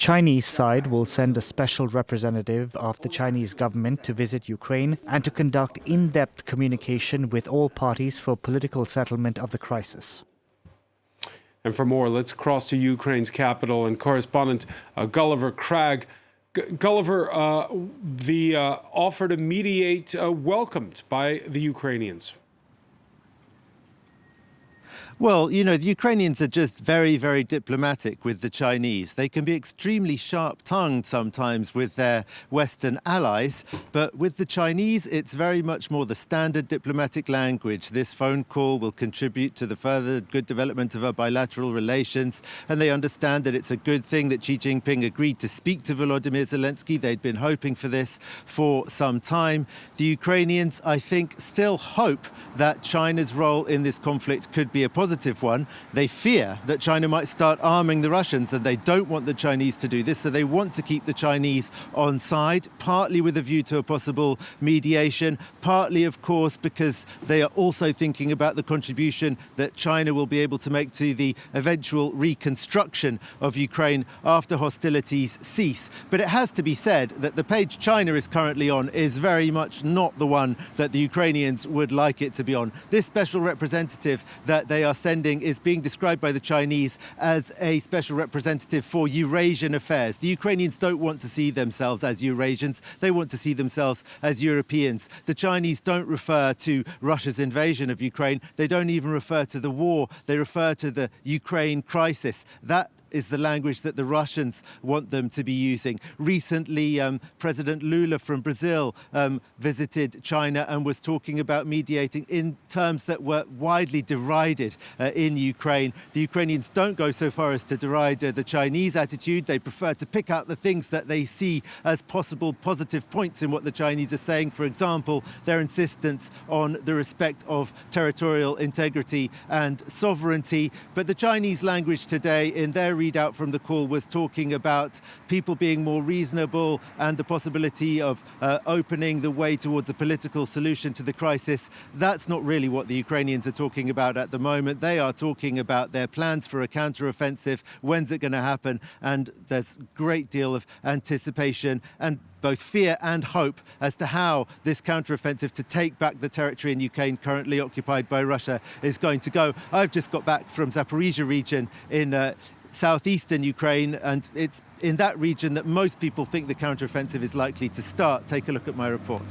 Chinese side will send a special representative of the Chinese government to visit Ukraine and to conduct in-depth communication with all parties for political settlement of the crisis. And for more, let's cross to Ukraine's capital and correspondent Gulliver Cragg. Gulliver, the offer to mediate welcomed by the Ukrainians. Well, you know, the Ukrainians are just very, very diplomatic with the Chinese. They can be extremely sharp-tongued sometimes with their Western allies, but with the Chinese, it's very much more the standard diplomatic language. This phone call will contribute to the further good development of our bilateral relations, and they understand that it's a good thing that Xi Jinping agreed to speak to Volodymyr Zelensky. They'd been hoping for this for some time. The Ukrainians, I think, still hope that China's role in this conflict could be a positive one. They fear that China might start arming the Russians, and they don't want the Chinese to do this, so they want to keep the Chinese on side, partly with a view to a possible mediation, partly, of course, because they are also thinking about the contribution that China will be able to make to the eventual reconstruction of Ukraine after hostilities cease. But it has to be said that the page China is currently on is very much not the one that the Ukrainians would like it to be on. This special representative that they are sending is being described by the Chinese as a special representative for Eurasian affairs. The Ukrainians don't want to see themselves as Eurasians. They want to see themselves as Europeans. The Chinese don't refer to Russia's invasion of Ukraine. They don't even refer to the war. They refer to the Ukraine crisis. That is the language that the Russians want them to be using. Recently, President Lula from Brazil visited China and was talking about mediating in terms that were widely derided in Ukraine. The Ukrainians don't go so far as to deride the Chinese attitude. They prefer to pick out the things that they see as possible positive points in what the Chinese are saying. For example, their insistence on the respect of territorial integrity and sovereignty. But the Chinese language today, in their readout from the call, was talking about people being more reasonable and the possibility of opening the way towards a political solution to the crisis. That's not really what the Ukrainians are talking about at the moment. They are talking about their plans for a counteroffensive. When's it going to happen? And there's a great deal of anticipation and both fear and hope as to how this counteroffensive to take back the territory in Ukraine currently occupied by Russia is going to go. I've just got back from Zaporizhzhia region in southeastern Ukraine, and it's in that region that most people think the counteroffensive is likely to start. Take a look at my report.